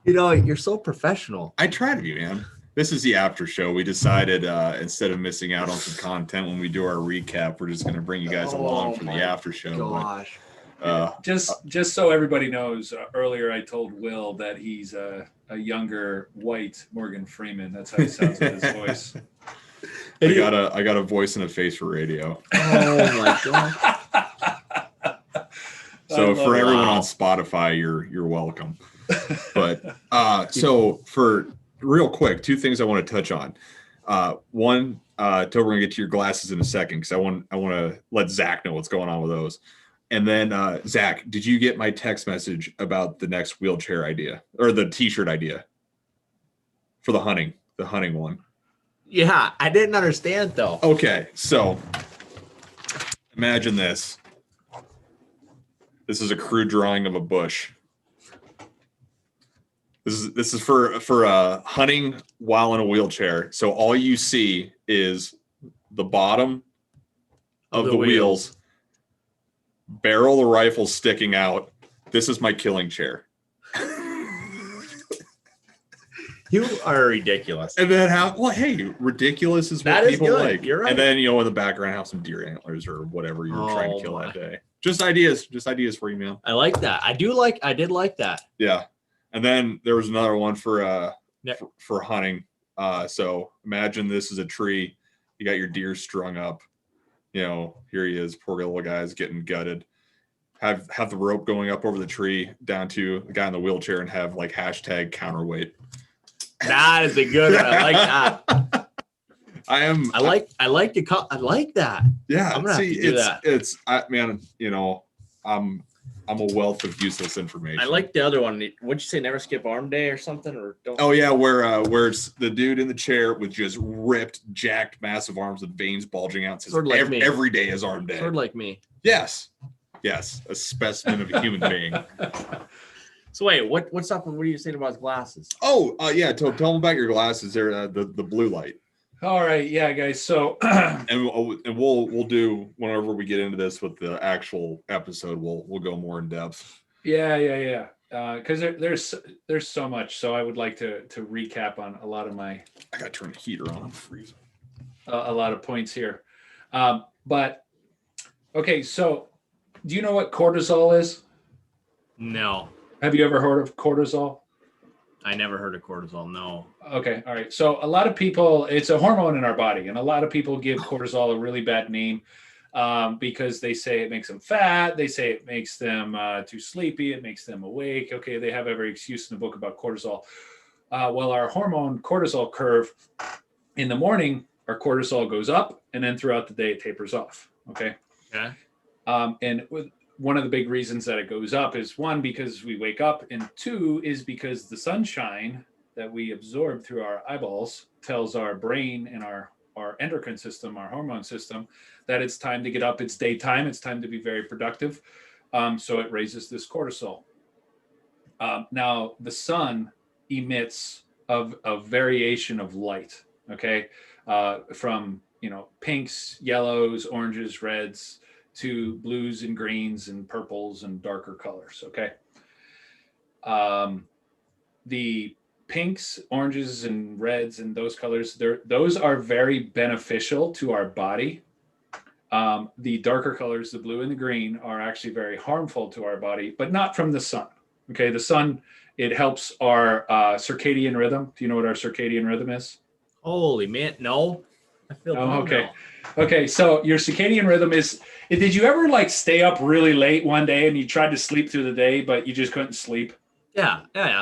You know, you're so professional. I try to be, man. This is the after show. We decided instead of missing out on some content when we do our recap, we're just going to bring you guys along for the after show. Gosh. Just so everybody knows, earlier I told Will that he's a younger white Morgan Freeman. That's how he sounds with his voice. I got a voice and a face for radio. Oh my god. So for everyone on Spotify, you're welcome. But so for real quick, two things I want to touch on. One, Toby, we're gonna get to your glasses in a second because I want to let Zach know what's going on with those. And then Zach, did you get my text message about the next wheelchair idea or the t-shirt idea for the hunting one? Yeah, I didn't understand though. Okay, so imagine this. This is a crude drawing of a bush. This is for hunting while in a wheelchair. So all you see is the bottom of the wheels, barrel of the rifle sticking out. This is my killing chair. You are ridiculous. And then hey, ridiculous is what people like. You're right. And then, in the background, have some deer antlers or whatever you're trying to kill that day. Just ideas for you, man. I like that. I did like that. Yeah. And then there was another one for hunting. So imagine this is a tree. You got your deer strung up. Here he is, poor little guy's getting gutted. Have the rope going up over the tree down to the guy in the wheelchair and have like hashtag counterweight. That is a good one. I like that. I like that. Yeah. I'm gonna have to do that. I'm a wealth of useless information. I like the other one. What'd you say? Never skip arm day or something? Or don't? Oh yeah, where it's the dude in the chair with just ripped, jacked, massive arms with veins bulging out. Says, sort of like me. Every day is arm day. Sort of like me. Yes, a specimen of a human being. So wait, what's up? What are you saying about his glasses? Oh yeah, tell them about your glasses. They're the blue light. All right, yeah, guys. So and we'll do whenever we get into this with the actual episode. We'll go more in depth. Yeah. Because there's so much. So I would like to recap on a lot of my. I gotta turn the heater on. I'm freezing. A lot of points here, but okay. So, do you know what cortisol is? No. Have you ever heard of cortisol? I never heard of cortisol, no. Okay, all right. So a lot of people, it's a hormone in our body, and a lot of people give cortisol a really bad name because they say it makes them fat. They say it makes them too sleepy. It makes them awake. Okay, they have every excuse in the book about cortisol. Well, our hormone cortisol curve, in the morning, our cortisol goes up, and then throughout the day, it tapers off. Okay. Okay. And one of the big reasons that it goes up is one, because we wake up, and two is because the sunshine that we absorb through our eyeballs tells our brain and our endocrine system, our hormone system, that it's time to get up. It's daytime. It's time to be very productive. So it raises this cortisol. Now the sun emits a variation of light. Okay, from pinks, yellows, oranges, reds, to blues and greens and purples and darker colors. Okay. The pinks, oranges, and reds and those colors, those are very beneficial to our body. The darker colors, the blue and the green, are actually very harmful to our body, but not from the sun. Okay. The sun, it helps our circadian rhythm. Do you know what our circadian rhythm is? Holy man, no. I feel okay. No. Okay, so your circadian rhythm is, did you ever stay up really late one day and you tried to sleep through the day, but you just couldn't sleep? Yeah.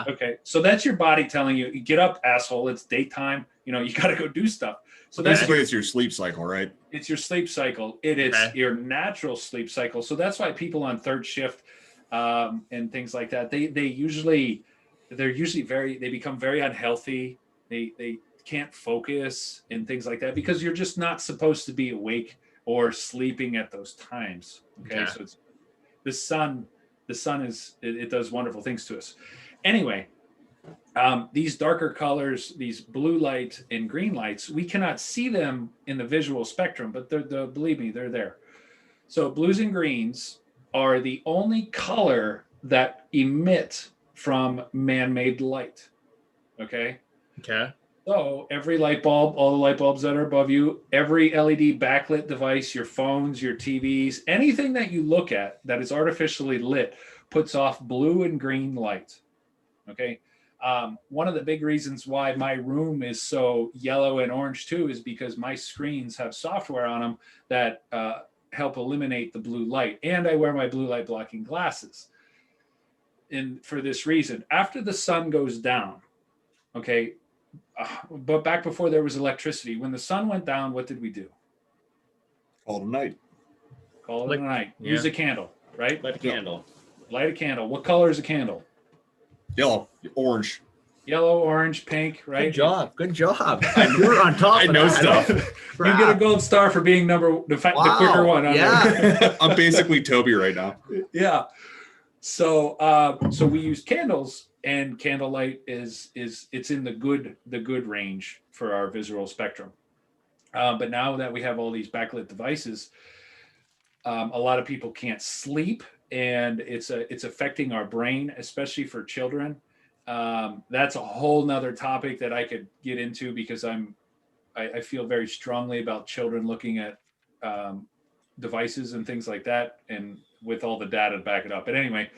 Okay, so that's your body telling you, get up, asshole, it's daytime, you got to go do stuff. So basically it's your sleep cycle, right? It's your sleep cycle. It is your natural sleep cycle. So that's why people on third shift and things like that, they become very unhealthy. They can't focus and things like that because you're just not supposed to be awake or sleeping at those times. Okay. So it's the sun is, it does wonderful things to us. Anyway, these darker colors, these blue light and green lights, we cannot see them in the visual spectrum, but believe me, they're there. So blues and greens are the only color that emit from man-made light. Okay. So every light bulb, all the light bulbs that are above you, every LED backlit device, your phones, your TVs, anything that you look at that is artificially lit puts off blue and green light. Okay. One of the big reasons why my room is so yellow and orange too is because my screens have software on them that help eliminate the blue light. And I wear my blue light blocking glasses. And for this reason, after the sun goes down, okay, but back before there was electricity, when the sun went down, what did we do? Call it a night. Call it a night. Yeah. Use a candle, right? Light a candle. Light a candle. What color is a candle? Yellow, orange. Yellow, orange, pink, right? Good job. We're on top. I know stuff. You get a gold star for being the quicker one. Yeah. I'm basically Toby right now. Yeah. So we use candles, and candlelight it's in the good range for our visual spectrum. But now that we have all these backlit devices, a lot of people can't sleep, and it's affecting our brain, especially for children. That's a whole nother topic that I could get into, because I feel very strongly about children looking at devices and things like that, and with all the data to back it up. But anyway,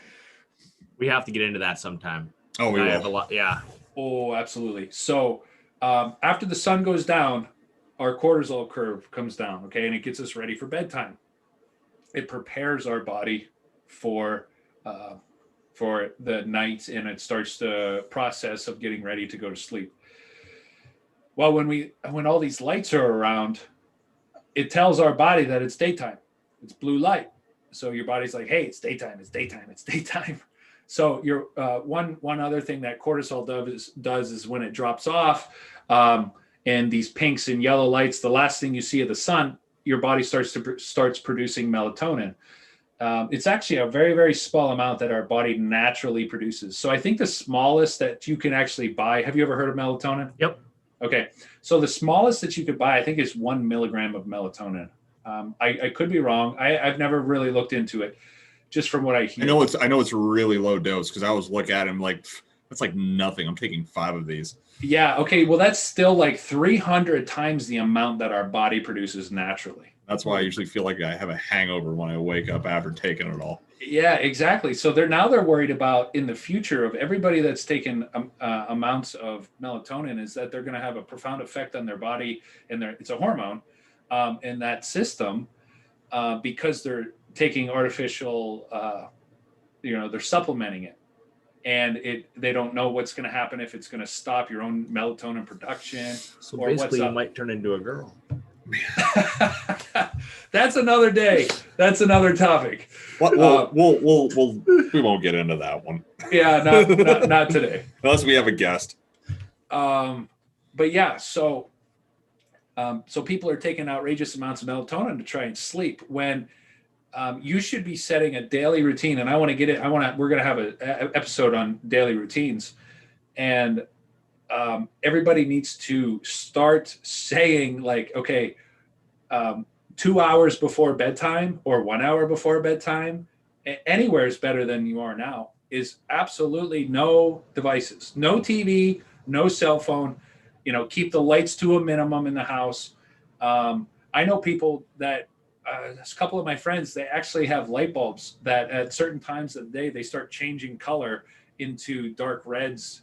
we have to get into that sometime. Oh, we have a lot. Yeah. Oh, absolutely. So after the sun goes down, our cortisol curve comes down. Okay. And it gets us ready for bedtime. It prepares our body for the night, and it starts the process of getting ready to go to sleep. Well, when all these lights are around, it tells our body that it's daytime. It's blue light. So your body's like, hey, it's daytime, it's daytime, it's daytime. So your one other thing that cortisol does is when it drops off, and these pinks and yellow lights, the last thing you see of the sun, your body starts producing melatonin. It's actually a very, very small amount that our body naturally produces. So I think the smallest that you can actually buy, have you ever heard of melatonin? Yep. Okay. So the smallest that you could buy, I think, is 1 milligram of melatonin. I could be wrong. I've never really looked into it, just from what I hear. I know it's really low dose, because I was looking at him like, that's like nothing. I'm taking 5 of these. Yeah. Okay. Well, that's still like 300 times the amount that our body produces naturally. That's why I usually feel like I have a hangover when I wake up after taking it all. Yeah, exactly. So they're worried about, in the future, of everybody that's taken amounts of melatonin, is that they're going to have a profound effect on their body, and it's a hormone in that system, because they're taking artificial, they're supplementing it, and they don't know what's going to happen, if it's going to stop your own melatonin production. So basically, you might turn into a girl. That's another day. That's another topic. We won't get into that one. Yeah, not today. Unless we have a guest. But yeah, so people are taking outrageous amounts of melatonin to try and sleep, when you should be setting a daily routine. And we're going to have an episode on daily routines, and everybody needs to start saying, like, okay, 2 hours before bedtime, or 1 hour before bedtime, anywhere is better than you are now, is absolutely no devices, no TV, no cell phone. Keep the lights to a minimum in the house. I know people that, a couple of my friends, they actually have light bulbs that at certain times of the day, they start changing color into dark reds,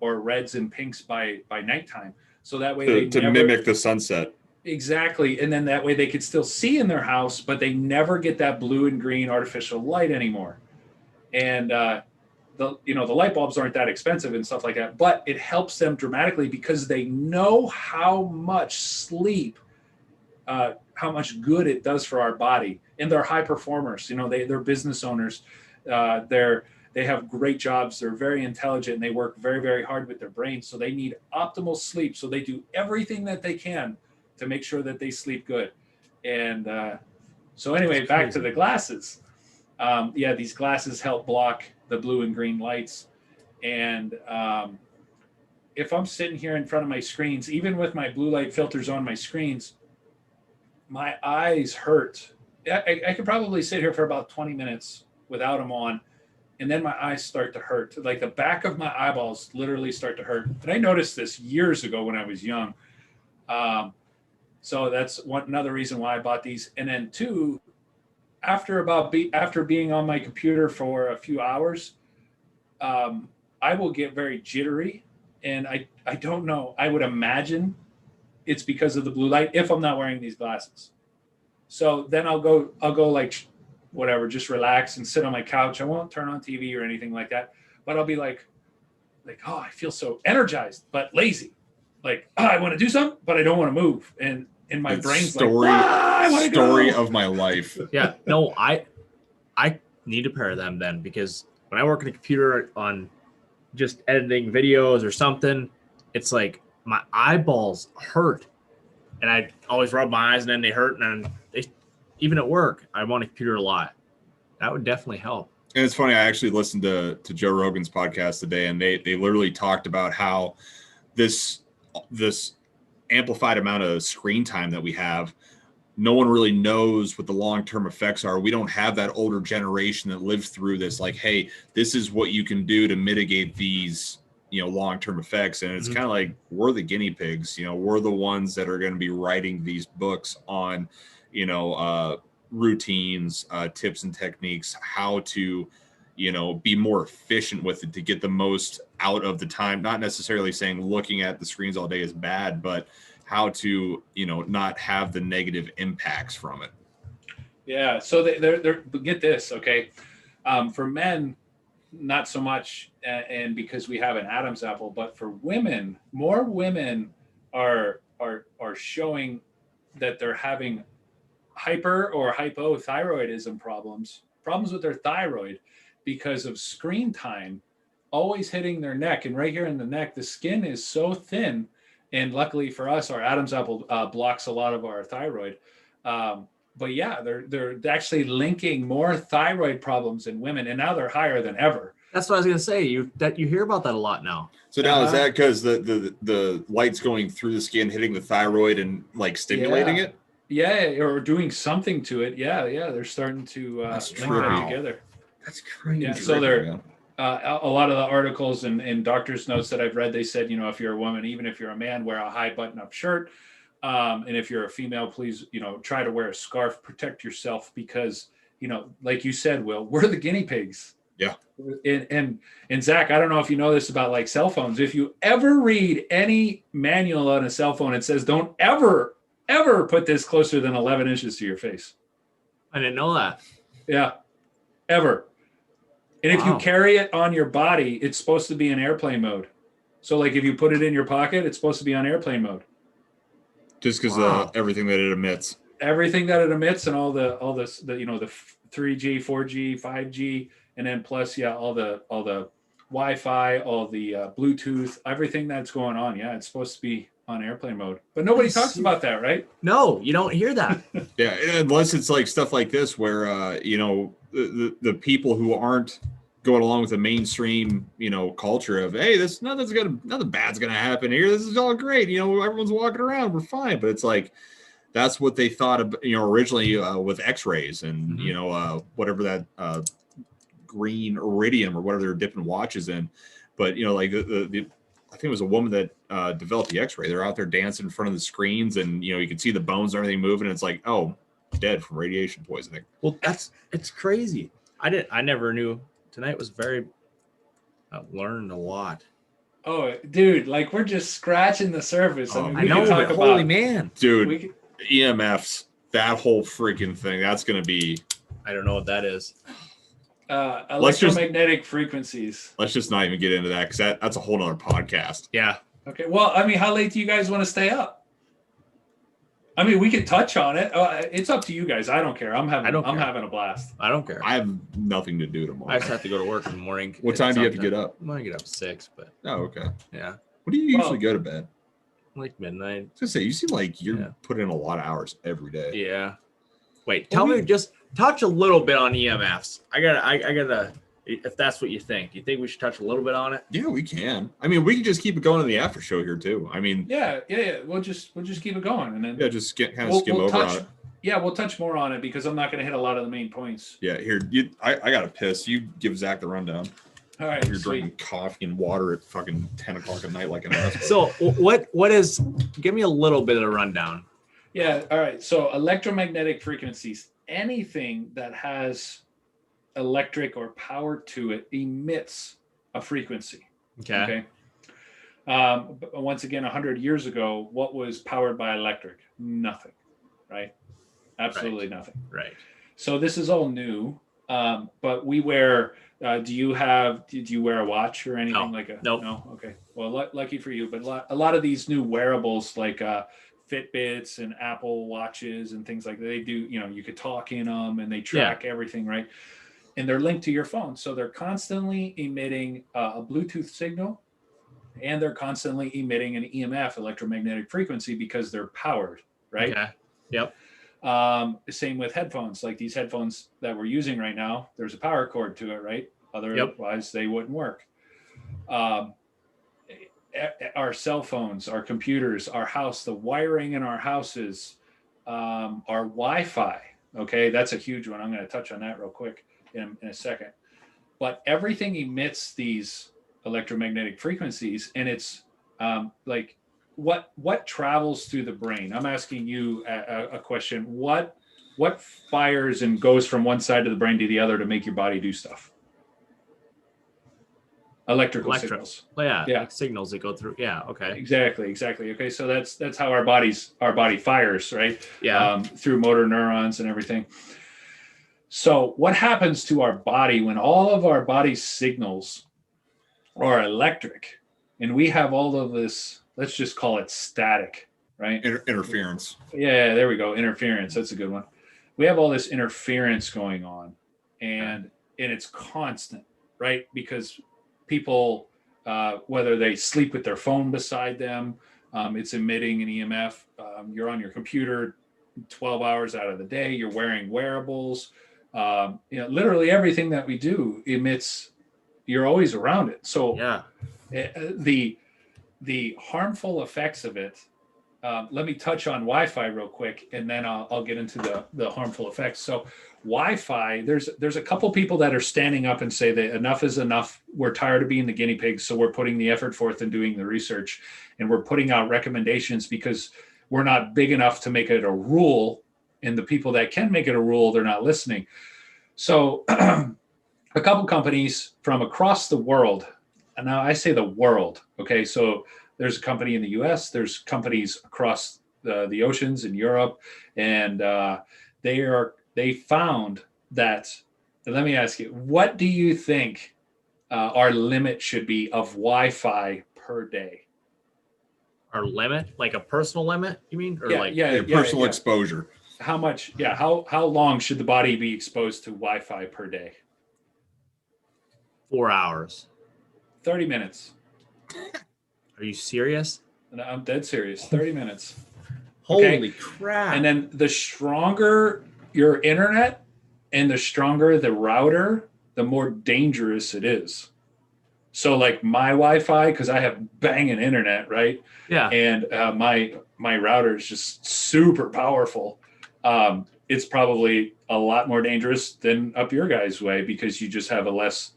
or reds and pinks by nighttime. So that way to mimic the sunset. Exactly. And then that way they could still see in their house, but they never get that blue and green artificial light anymore. And the light bulbs aren't that expensive and stuff like that, but it helps them dramatically, because they know how much sleep, how much good it does for our body. And they're high performers. They're business owners. They have great jobs. They're very intelligent, and they work very, very hard with their brains. So they need optimal sleep. So they do everything that they can to make sure that they sleep good. And so anyway, back to the glasses. These glasses help block the blue and green lights. And if I'm sitting here in front of my screens, even with my blue light filters on my screens, my eyes hurt. I could probably sit here for about 20 minutes without them on, and then my eyes start to hurt. Like the back of my eyeballs literally start to hurt. And I noticed this years ago when I was young. So that's another reason why I bought these. And then two, after being on my computer for a few hours, I will get very jittery, and I don't know. I would imagine it's because of the blue light if I'm not wearing these glasses. So then I'll go like whatever, just relax and sit on my couch. I won't turn on TV or anything like that, but I'll be like, oh, I feel so energized but lazy. Like, oh, I want to do something, but I don't want to move. And my brain's story of my life. Yeah, no, I need a pair of them then, because when I work on a computer on just editing videos or something, it's like my eyeballs hurt, and I always rub my eyes and then they hurt, and even at work, I'm on a computer a lot. That would definitely help. And it's funny, I actually listened to Joe Rogan's podcast today, and they literally talked about how this amplified amount of screen time that we have, no one really knows what the long-term effects are. We don't have that older generation that lived through this, like, hey, this is what you can do to mitigate these, long-term effects. And it's kind of like, we're the guinea pigs, we're the ones that are going to be writing these books on, routines, tips and techniques, how to, be more efficient with it to get the most out of the time. Not necessarily saying looking at the screens all day is bad, but how to, not have the negative impacts from it. Yeah. So they're get this. Okay. For men, not so much. And because we have an Adam's apple, but for women, more women are showing that they're having hyper or hypothyroidism problems with their thyroid because of screen time always hitting their neck. And right here in the neck, the skin is so thin. And luckily for us, our Adam's apple blocks a lot of our thyroid. But yeah, they're actually linking more thyroid problems in women, and now they're higher than ever. That's what I was gonna say. You hear about that a lot now. So now is that because the light's going through the skin, hitting the thyroid, and like stimulating it? Yeah, or doing something to it. Yeah, they're starting to link that together. That's crazy. Yeah, so they're a lot of the articles and doctor's notes that I've read, they said, if you're a woman, even if you're a man, wear a high button-up shirt. And if you're a female, please, try to wear a scarf, protect yourself, because, like you said, Will, we're the guinea pigs. Yeah. And Zach, I don't know if you know this about like cell phones. If you ever read any manual on a cell phone, it says don't ever put this closer than 11 inches to your face. I didn't know that. Yeah, ever. And if you carry it on your body, it's supposed to be in airplane mode. So like if you put it in your pocket, it's supposed to be on airplane mode. Just because of everything that it emits. Everything that it emits, and all the 3G, 4G, 5G, and then plus all the Wi-Fi, all the Bluetooth, everything that's going on. Yeah, it's supposed to be on airplane mode. But nobody talks about that, right? No, you don't hear that. Yeah, unless it's like stuff like this where the people who aren't going along with the mainstream, culture of, hey, nothing bad's gonna happen here. This is all great. Everyone's walking around, we're fine. But it's like, that's what they thought of, originally with X-rays and whatever that green iridium or whatever they're dipping watches in. But like the I think it was a woman that developed the X-ray. They're out there dancing in front of the screens, and you can see the bones and everything moving. And it's like, oh, dead from radiation poisoning. Well, it's crazy. I never knew. Tonight was I learned a lot. Oh, dude, like we're just scratching the surface. I know, but holy man, dude, EMFs, that whole freaking thing. That's gonna be. I don't know what that is. Electromagnetic frequencies. Let's just not even get into that, because that's a whole nother podcast. Yeah. Okay. Well, I mean, how late do you guys want to stay up? I mean, we can touch on it. It's up to you guys. I don't care. I'm having a blast. I don't care. I have nothing to do tomorrow. I just have to go to work in the morning. What time do you have to get up? I'm gonna get up at 6, but. Oh, okay. Yeah. What do you usually go to bed? Like midnight. I was gonna say, you seem like you're putting in a lot of hours every day. Yeah. Wait, tell me, just touch a little bit on EMFs. I gotta. If that's what you think, do you think we should touch a little bit on it? Yeah, we can. I mean, we can just keep it going in the after show here too. I mean, yeah. We'll just keep it going, and then just skim over on it. Yeah, we'll touch more on it because I'm not going to hit a lot of the main points. Yeah, here, I got to piss. You give Zach the rundown. All right, You're sweet. drinking coffee and water at fucking 10 o'clock at night like an asshole. So what is? Give me a little bit of a rundown. Yeah. All right. So electromagnetic frequencies, anything that has electric or power to it emits a frequency. Okay. But once again, 100 years ago, what was powered by electric? Nothing, right? Absolutely nothing. Right. So this is all new. But we wear. Do you wear a watch or anything like a? Nope. No. Okay. Well, lucky for you. But a lot of these new wearables, like Fitbits and Apple watches and things like that, they do. You could talk in them and they track everything, right? And they're linked to your phone, so they're constantly emitting a Bluetooth signal, and they're constantly emitting an EMF, electromagnetic frequency, because they're powered, right? Okay. Yep. Same with headphones, like these headphones that we're using right now. There's a power cord to it, right? Otherwise, they wouldn't work. Our cell phones, our computers, our house, the wiring in our houses, our Wi-Fi. Okay, that's a huge one. I'm going to touch on that real quick in a second. But everything emits these electromagnetic frequencies, and it's like what travels through the brain. I'm asking you a question. What fires and goes from one side of the brain to the other to make your body do stuff? Electrical signals. Well, yeah. Like signals that go through. Yeah. Okay. Exactly. Okay. So that's how our body fires, right? Yeah. Through motor neurons and everything. So what happens to our body when all of our body's signals are electric, and we have all of this, let's just call it static, right? Interference. Yeah, there we go. Interference. That's a good one. We have all this interference going on, and it's constant, right? Because people, whether they sleep with their phone beside them, it's emitting an EMF. You're on your computer 12 hours out of the day. You're wearing wearables. Literally everything that we do emits. You're always around it. So the harmful effects of it. Let me touch on Wi-Fi real quick, and then I'll get into the harmful effects. So Wi-Fi, there's a couple people that are standing up and say that enough is enough. We're tired of being the guinea pigs, so we're putting the effort forth and doing the research, and we're putting out recommendations because we're not big enough to make it a rule. And the people that can make it a rule, they're not listening. So a couple companies from across the world, and now I say the world, okay? So there's a company in the US, there's companies across the oceans in Europe, and they found that, and let me ask you, what do you think our limit should be of Wi-Fi per day? Our limit? Like a personal limit, you mean? Or personal exposure. How much? Yeah. How long should the body be exposed to Wi-Fi per day? 4 hours. 30 minutes. Are you serious? No, I'm dead serious. 30 minutes. Holy crap. And then the stronger your internet and the stronger the router, the more dangerous it is. So like my Wi-Fi, because I have banging internet, right? Yeah. And my router is just super powerful. It's probably a lot more dangerous than up your guys' way because you just have less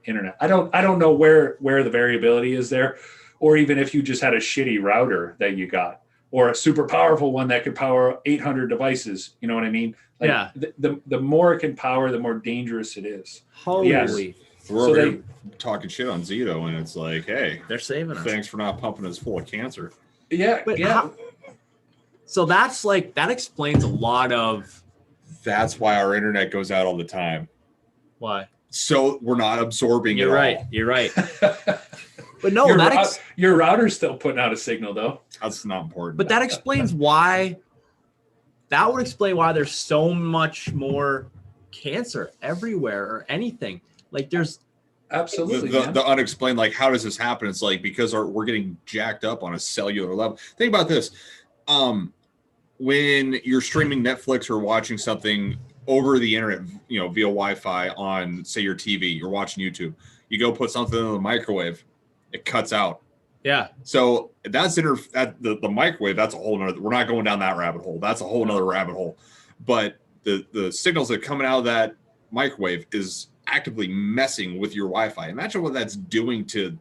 internet. I don't know where the variability is there, or even if you just had a shitty router that you got, or a super powerful one that could power 800 devices. You know what I mean? Like the more it can power, the more dangerous it is. Holy. Yes. We're over here talking shit on Zito, and it's like, hey, they're saving us. Thanks for not pumping us full of cancer. Yeah. But so that explains a lot of. That's why our internet goes out all the time. Why? So we're not absorbing You're it right. all. You're right. But no, your router's still putting out a signal though. That's not important. But that explains why. That would explain why there's so much more cancer everywhere or anything. Like there's absolutely the unexplained. Like, how does this happen? It's like because we're getting jacked up on a cellular level. Think about this. When you're streaming Netflix or watching something over the internet, via Wi-Fi on, say, your TV, you're watching YouTube, you go put something in the microwave, it cuts out. Yeah. So that's the microwave. That's a whole nother. We're not going down that rabbit hole. That's a whole nother rabbit hole. But the signals that are coming out of that microwave is actively messing with your Wi-Fi. Imagine what that's doing to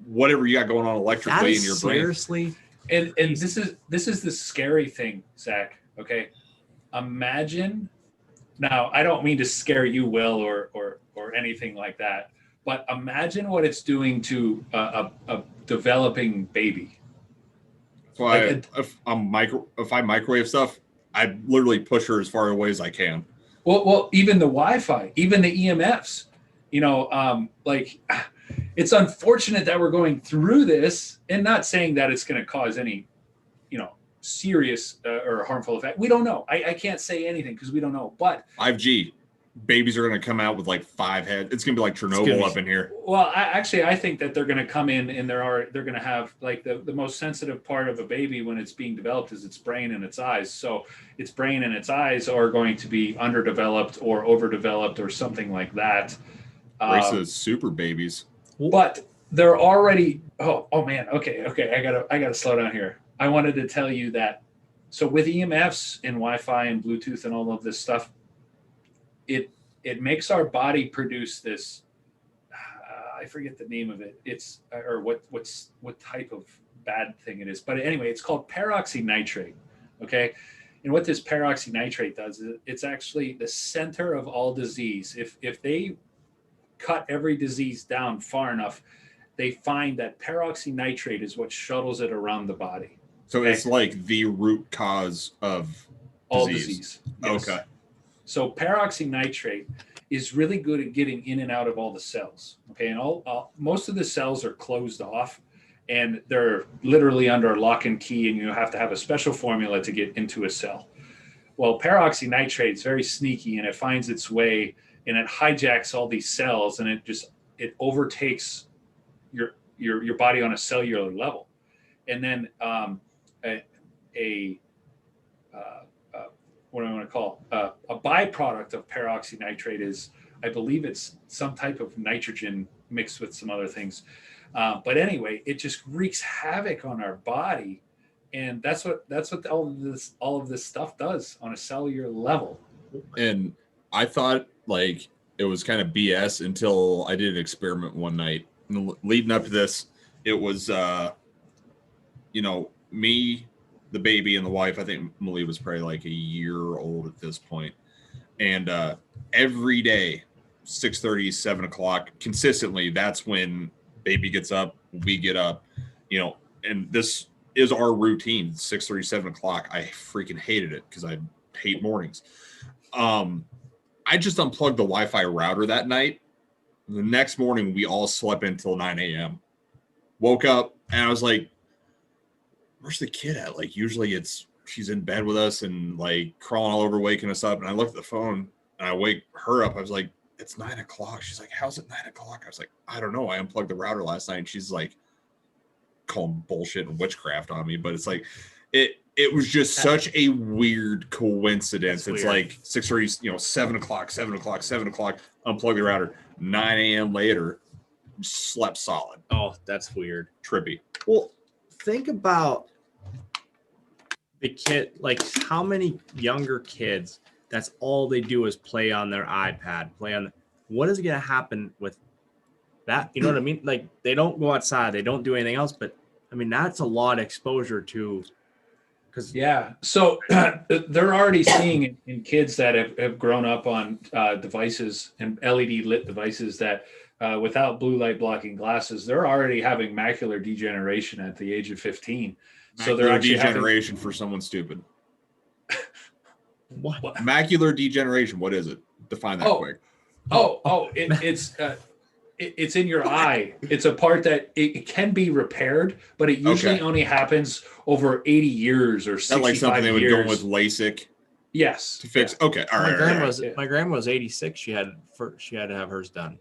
whatever you got going on electrically in your brain. Seriously. And this is the scary thing, Zach. Okay, imagine. Now, I don't mean to scare you, Will, or anything like that, but imagine what it's doing to a developing baby. So if I microwave stuff, I literally push her as far away as I can. Well, even the Wi-Fi, even the EMFs, it's unfortunate that we're going through this, and not saying that it's going to cause any, serious or harmful effect. We don't know. I can't say anything because we don't know. But 5G, babies are going to come out with like 5 heads. It's going to be like Chernobyl up in here. Well, I think that they're going to come in and they're going to have like the most sensitive part of a baby when it's being developed is its brain and its eyes. So its brain and its eyes are going to be underdeveloped or overdeveloped or something like that. Race of super babies. But they're already. Oh man. Okay. I gotta slow down here. I wanted to tell you that. So with EMFs and Wi-Fi and Bluetooth and all of this stuff, it makes our body produce this. I forget the name of it. It's or what type of bad thing it is. But anyway, it's called peroxynitrate. Okay. And what this peroxynitrate does is it's actually the center of all disease. If they cut every disease down far enough, they find that peroxynitrate is what shuttles it around the body. So it's like the root cause of all disease. Yes. Okay. So peroxynitrate is really good at getting in and out of all the cells. Okay, and most of the cells are closed off, and they're literally under lock and key, and you have to have a special formula to get into a cell. Well, peroxynitrate is very sneaky, and it finds its way, and it hijacks all these cells, and it overtakes your body on a cellular level, and then what do I want to call a byproduct of peroxynitrate is, I believe it's some type of nitrogen mixed with some other things, but anyway, it just wreaks havoc on our body, and that's what all of this stuff does on a cellular level. And I thought like it was kind of BS until I did an experiment one night. Leading up to this, it was me, the baby, and the wife. I think Malia was probably like a year old at this point. And every day, 6:30, 7 o'clock, consistently, that's when baby gets up, we get up, and this is our routine, 6:30, 7 o'clock. I freaking hated it because I hate mornings. I just unplugged the Wi-Fi router that night. The next morning, we all slept until 9 a.m. Woke up, and I was like, where's the kid at? Like, usually she's in bed with us and like crawling all over, waking us up. And I looked at the phone and I wake her up. I was like, it's 9 o'clock. She's like, how's it 9 o'clock? I was like, I don't know. I unplugged the router last night. And she's like, calling bullshit and witchcraft on me. But it's like, it was just such a weird coincidence. It's like 6:30, 7 o'clock, 7 o'clock, 7 o'clock, unplug the router. 9 a.m. later, slept solid. Oh, that's weird. Trippy. Well, think about the kid, like how many younger kids, that's all they do is play on their iPad, what is going to happen with that? You know what I mean? Like they don't go outside, they don't do anything else, but I mean, that's a lot of exposure to. So they're already seeing it in kids that have grown up on devices and LED lit devices that without blue light blocking glasses, they're already having macular degeneration at the age of 15. So they're actually degeneration for someone stupid. What? Macular degeneration? What is it? Define that quick. It's in your eye. It's a part that it can be repaired, but it usually only happens over 80 years or 65 years. That like something they would go with LASIK? Yes. To fix. Yeah. Okay. All right. My grandma was 86. She had to have hers done.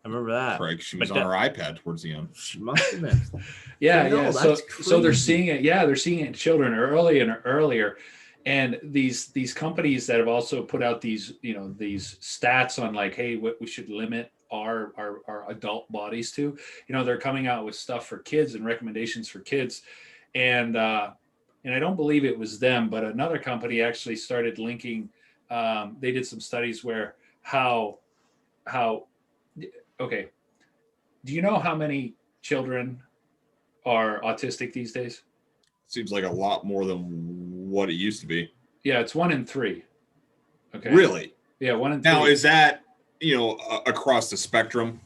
I remember that. Correct. She was on her iPad towards the end. She must have been. Yeah. So they're seeing it. Yeah, they're seeing it in children earlier. And these companies that have also put out these stats on like, hey, what we should limit our adult bodies to. They're coming out with stuff for kids and recommendations for kids, and I don't believe it was them, but another company actually started linking. They did some studies where okay, do you know how many children are autistic these days? Seems like a lot more than what it used to be. Yeah, it's 1 in 3. Okay. Really? Yeah, 1 in 3. Now, is that, across the spectrum?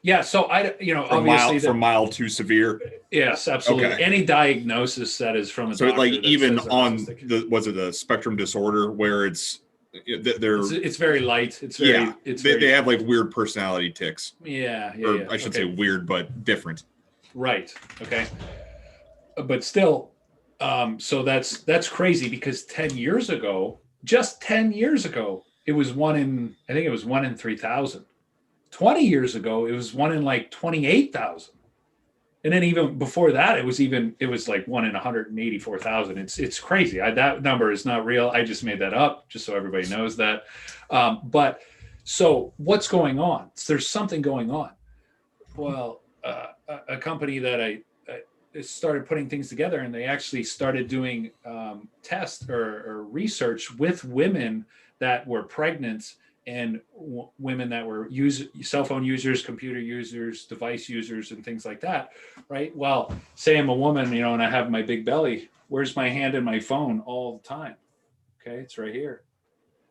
Yeah, so obviously from mild to severe. Yes, absolutely. Okay. Any diagnosis that is from a So doctor like that even says on autistic. was it a spectrum disorder where it's very light. They have like weird personality tics. Yeah. I should say weird, but different. Right. Okay. But still, so that's crazy because 10 years ago, just 10 years ago, it was 1 in 3,000. 20 years ago, it was 1 in like 28,000. And then even before that, it was like 1 in 184,000. It's crazy. That number is not real. I just made that up just so everybody knows that. But so what's going on? There's something going on. Well, a company that I started putting things together, and they actually started doing tests or research with women that were pregnant and women that were cell phone users, computer users, device users, and things like that, right? Well, say I'm a woman, and I have my big belly. Where's my hand in my phone all the time? Okay, it's right here.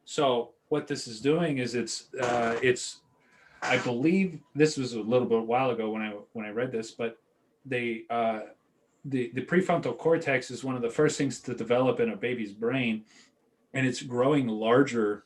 So what this is doing is it's I believe this was a little bit while ago when I read this, but the prefrontal cortex is one of the first things to develop in a baby's brain, and it's growing larger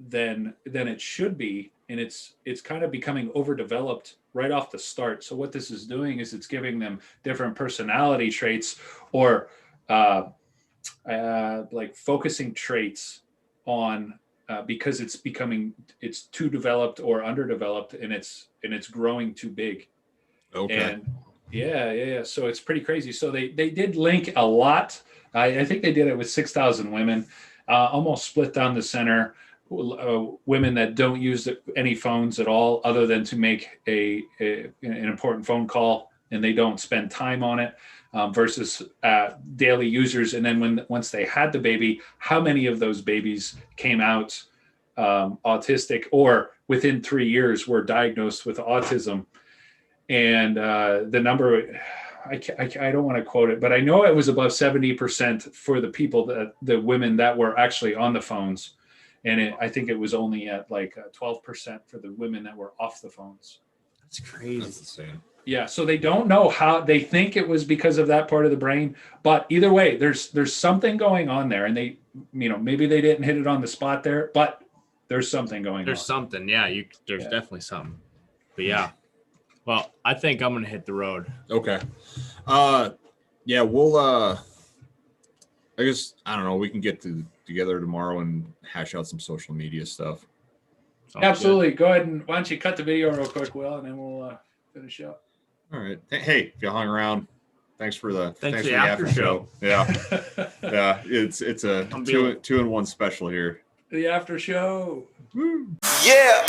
than it should be, and it's kind of becoming overdeveloped right off the start. So what this is doing is it's giving them different personality traits or like focusing traits on because it's too developed or underdeveloped, and it's growing too big. Okay. And yeah. So it's pretty crazy. So they did link a lot. I think they did it with 6,000 women, almost split down the center. Women that don't use any phones at all other than to make an important phone call, and they don't spend time on it, versus daily users. And then once they had the baby, how many of those babies came out autistic or within 3 years were diagnosed with autism? And the number, I don't want to quote it, but I know it was above 70% for the women that were actually on the phones. And I think it was only at like 12% for the women that were off the phones. That's crazy. That's insane. Yeah. So they don't know how. They think it was because of that part of the brain, but either way, there's something going on there, and they, maybe they didn't hit it on the spot there, but there's something going on. There's something. Yeah. There's definitely something. But yeah. Well, I think I'm gonna hit the road. Okay. Yeah. We'll. I guess I don't know. We can get together tomorrow and hash out some social media stuff. Sounds absolutely. Good. Go ahead and why don't you cut the video real quick, Will, and then we'll finish up. All right. Hey, if you hung around, thanks for the after show. Yeah. Yeah. It's a 2-in-1 special here. The after show. Woo. Yeah.